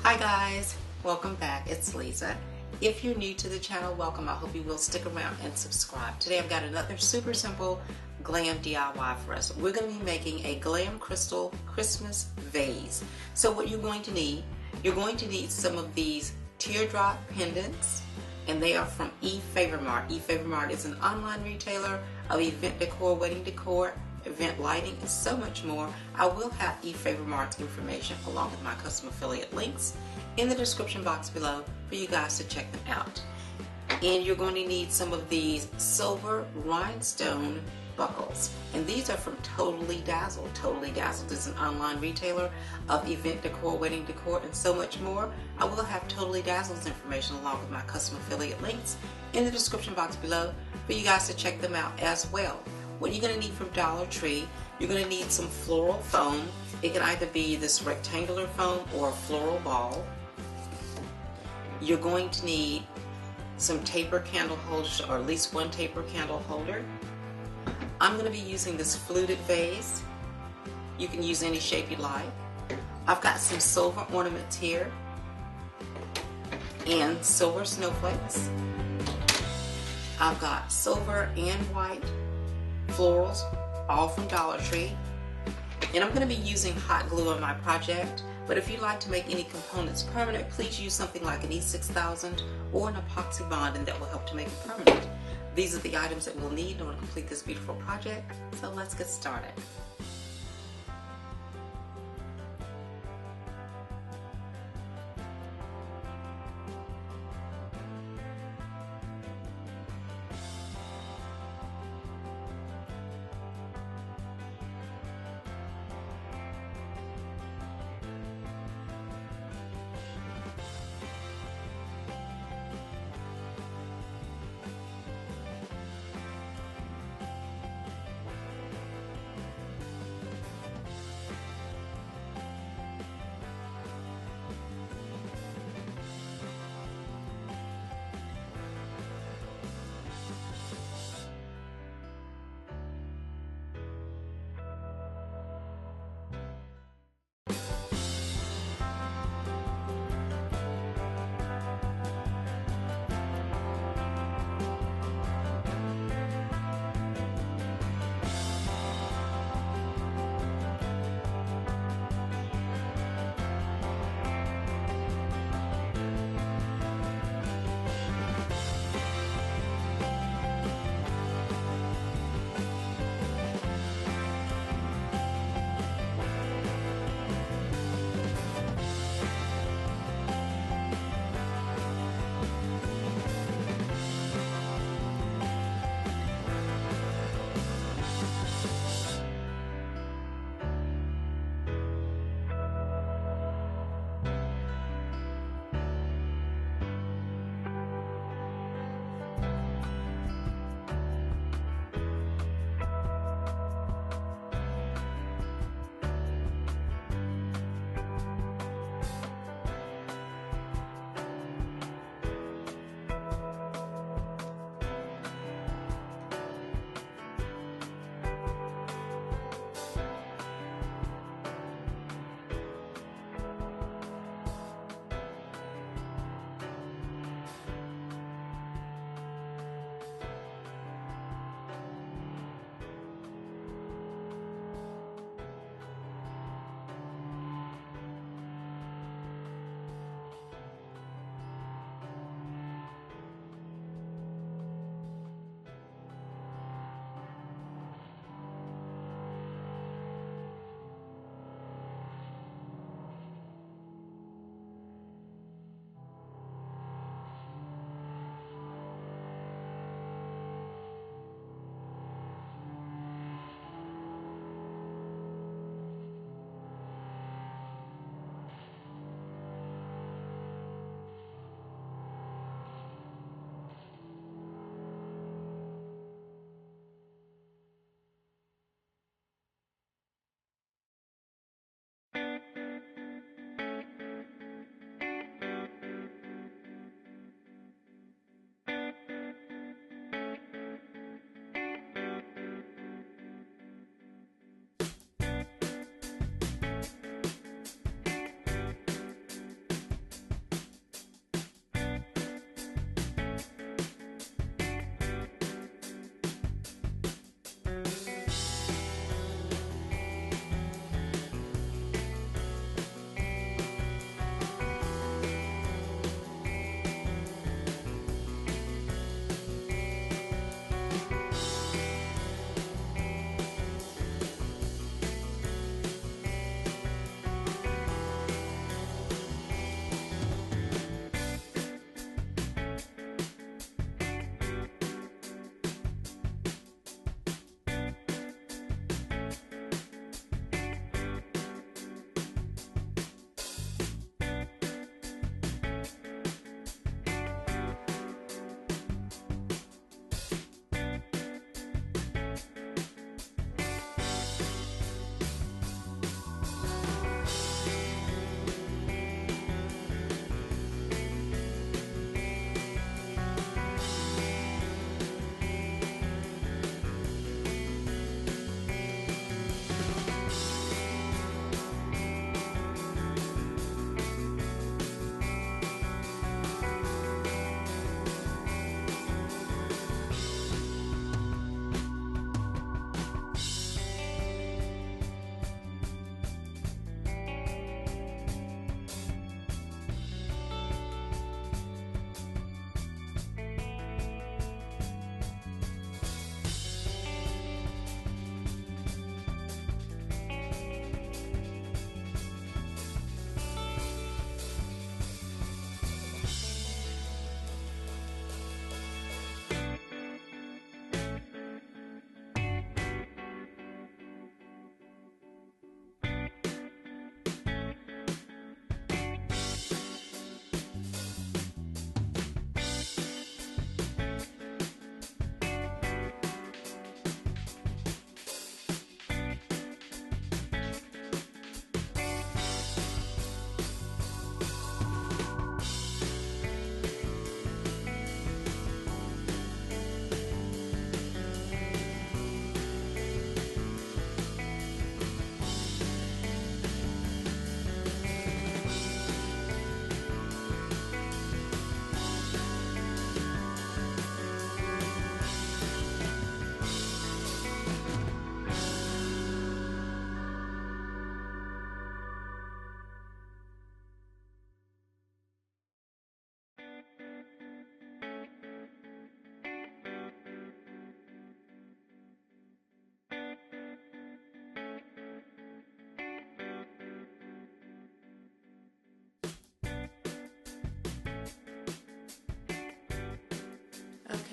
Hi guys, welcome back. It's Lisa. If you're new to the channel, welcome. I hope you will stick around and subscribe. Today I've got another super simple glam DIY for us. We're going to be making a glam crystal Christmas vase. So what you're going to need some of these teardrop pendants, and they are from Efavormart. Efavormart is an online retailer of event decor, wedding decor, event lighting, and so much more. I will have Efavormart's information along with my custom affiliate links in the description box below for you guys to check them out. And you're going to need some of these silver rhinestone buckles, and these are from Totally Dazzled. Totally Dazzled is an online retailer of event decor, wedding decor, and so much more. I will have Totally Dazzled's information along with my custom affiliate links in the description box below for you guys to check them out as well. What you're going to need from Dollar Tree, you're going to need some floral foam. It can either be this rectangular foam or a floral ball. You're going to need some taper candle holders, or at least one taper candle holder. I'm going to be using this fluted vase. You can use any shape you like. I've got some silver ornaments here and silver snowflakes. I've got silver and white florals, all from Dollar Tree. And I'm going to be using hot glue on my project, but if you'd like to make any components permanent, please use something like an E6000 or an epoxy bond, and that will help to make it permanent. These are the items that we'll need in order to complete this beautiful project, so let's get started.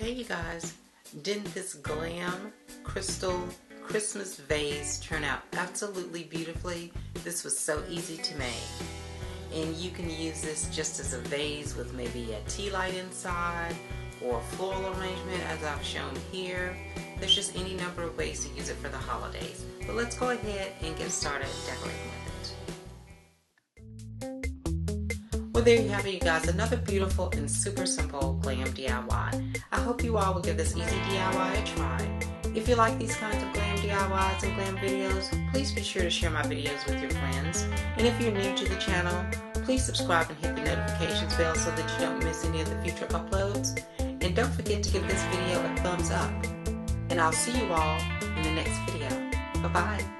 Okay, you guys, didn't this Glam crystal Christmas vase turn out absolutely beautifully? This was so easy to make. And you can use this just as a vase with maybe a tea light inside or a floral arrangement as I've shown here. There's just any number of ways to use it for the holidays. But let's go ahead and get started decorating with it. Well, there you have it, you guys. Another beautiful and super simple Glam DIY. I hope you all will give this easy DIY a try. If you like these kinds of Glam DIYs and Glam videos, please be sure to share my videos with your friends. And if you're new to the channel, please subscribe and hit the notifications bell so that you don't miss any of the future uploads. And don't forget to give this video a thumbs up. And I'll see you all in the next video. Bye-bye.